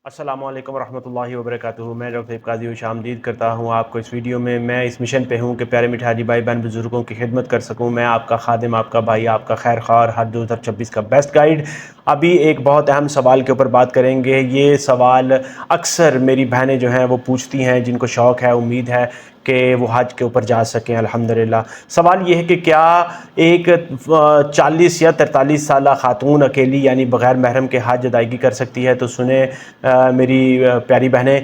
السلام علیکم ورحمۃ اللہ وبرکاتہ۔ میں ڈاکٹر قاضی خوش آمدید کرتا ہوں آپ کو اس ویڈیو میں۔ میں اس مشن پہ ہوں کہ پیارے میٹھے حاجی بھائی بہن بزرگوں کی خدمت کر سکوں۔ میں آپ کا خادم، آپ کا بھائی، آپ کا خیر خواہ، ہر 2026 کا بیسٹ گائیڈ۔ ابھی ایک بہت اہم سوال کے اوپر بات کریں گے۔ یہ سوال اکثر میری بہنیں جو ہیں وہ پوچھتی ہیں، جن کو شوق ہے، امید ہے کہ وہ حج کے اوپر جا سکیں الحمدللہ۔ سوال یہ ہے کہ کیا ایک 40 یا 43 سالہ خاتون اکیلی یعنی بغیر محرم کے حج ادائیگی کر سکتی ہے؟ تو سنیں میری پیاری بہنیں،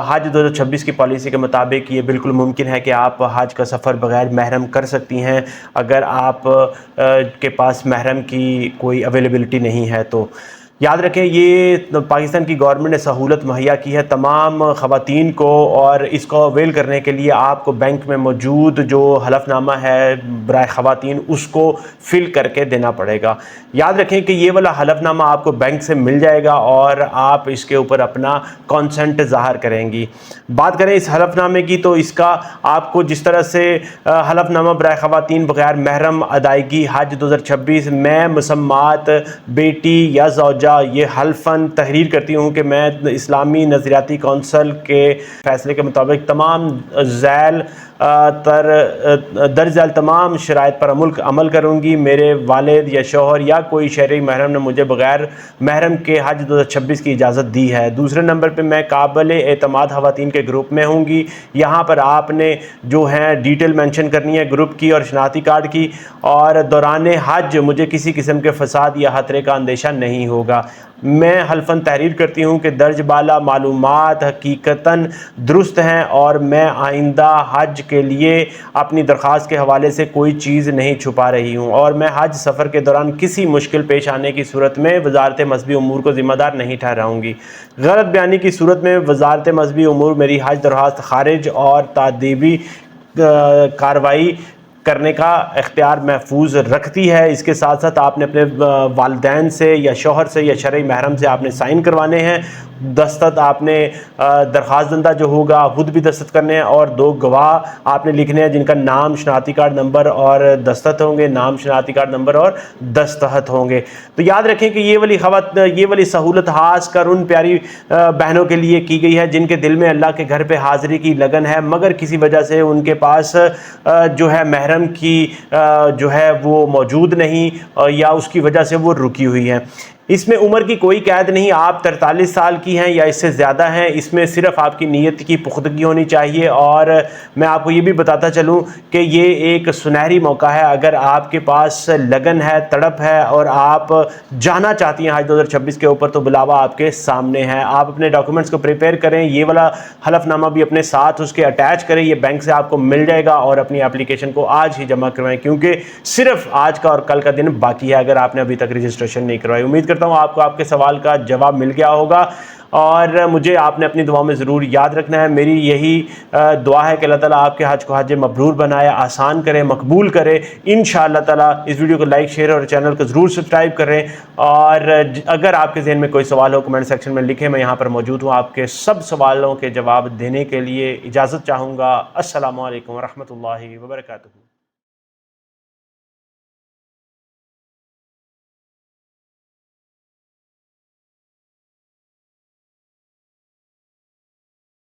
حج 2026 کی پالیسی کے مطابق یہ بالکل ممکن ہے کہ آپ حج کا سفر بغیر محرم کر سکتی ہیں، اگر آپ کے پاس محرم کی کوئی اویلیبلٹی نہیں ہے تو۔ یاد رکھیں یہ پاکستان کی گورنمنٹ نے سہولت مہیا کی ہے تمام خواتین کو، اور اس کو اویل کرنے کے لیے آپ کو بینک میں موجود جو حلف نامہ ہے برائے خواتین اس کو فل کر کے دینا پڑے گا۔ یاد رکھیں کہ یہ والا حلف نامہ آپ کو بینک سے مل جائے گا اور آپ اس کے اوپر اپنا کانسنٹ ظاہر کریں گی۔ بات کریں اس حلف نامے کی تو اس کا آپ کو جس طرح سے حلف نامہ برائے خواتین بغیر محرم ادائیگی حج 2026 میں مسمات بیٹی یا زوجہ یہ حلفاً تحریر کرتی ہوں کہ میں اسلامی نظریاتی کونسل کے فیصلے کے مطابق تمام درج ذیل تمام شرائط پر عمل کروں گی۔ میرے والد یا شوہر یا کوئی شرعی محرم نے مجھے بغیر محرم کے حج 2026 کی اجازت دی ہے۔ دوسرے نمبر پہ میں قابل اعتماد خواتین کے گروپ میں ہوں گی۔ یہاں پر آپ نے جو ہیں ڈیٹیل مینشن کرنی ہے گروپ کی اور شناختی کارڈ کی، اور دوران حج مجھے کسی قسم کے فساد یا خطرے کا اندیشہ نہیں ہوگا۔ میں حلفاً تحریر کرتی ہوں کہ درج بالا معلومات حقیقتاً درست ہیں اور میں آئندہ حج کے لیے اپنی درخواست کے حوالے سے کوئی چیز نہیں چھپا رہی ہوں، اور میں حج سفر کے دوران کسی مشکل پیش آنے کی صورت میں وزارت مذہبی امور کو ذمہ دار نہیں ٹھہراؤں گی۔ غلط بیانی کی صورت میں وزارت مذہبی امور میری حج درخواست خارج اور تادیبی کارروائی کرنے کا اختیار محفوظ رکھتی ہے۔ اس کے ساتھ ساتھ آپ نے اپنے والدین سے یا شوہر سے یا شرعی محرم سے آپ نے سائن کروانے ہیں۔ دستخط آپ نے درخواست دندہ جو ہوگا خود بھی دستخط کرنے ہیں، اور 2 گواہ آپ نے لکھنے ہیں جن کا نام، شناختی کارڈ نمبر اور دستخط ہوں گے، نام، شناختی کارڈ نمبر اور دستخط ہوں گے۔ تو یاد رکھیں کہ یہ والی سہولت خاص کر ان پیاری بہنوں کے لیے کی گئی ہے جن کے دل میں اللہ کے گھر پہ حاضری کی لگن ہے، مگر کسی وجہ سے ان کے پاس جو ہے محرم کی جو ہے وہ موجود نہیں، یا اس کی وجہ سے وہ رکی ہوئی ہیں۔ اس میں عمر کی کوئی قید نہیں، آپ 43 سال کی ہیں یا اس سے زیادہ ہیں، اس میں صرف آپ کی نیت کی پختگی ہونی چاہیے۔ اور میں آپ کو یہ بھی بتاتا چلوں کہ یہ ایک سنہری موقع ہے، اگر آپ کے پاس لگن ہے، تڑپ ہے اور آپ جانا چاہتی ہیں حج 2026 کے اوپر، تو بلاوا آپ کے سامنے ہے۔ آپ اپنے ڈاکومنٹس کو پریپیئر کریں، یہ والا حلف نامہ بھی اپنے ساتھ اس کے اٹیچ کریں، یہ بینک سے آپ کو مل جائے گا، اور اپنی اپلیکیشن کو آج ہی جمع کروائیں، کیونکہ صرف آج کا اور کل کا دن باقی ہے اگر آپ نے ابھی تک رجسٹریشن نہیں کروائی۔ امید کرتا ہوں آپ کو آپ کے سوال کا جواب مل گیا ہوگا، اور مجھے آپ نے اپنی دعاؤں میں ضرور یاد رکھنا ہے۔ میری یہی دعا ہے کہ اللہ تعالیٰ آپ کے حج کو حج مبرور بنائے، آسان کرے، مقبول کرے انشاءاللہ تعالیٰ۔ اس ویڈیو کو لائک، شیئر اور چینل کو ضرور سبسکرائب کریں، اور اگر آپ کے ذہن میں کوئی سوال ہو کمنٹ سیکشن میں لکھیں، میں یہاں پر موجود ہوں آپ کے سب سوالوں کے جواب دینے کے لیے۔ اجازت چاہوں گا۔ السلام علیکم ورحمۃ اللہ وبرکاتہ۔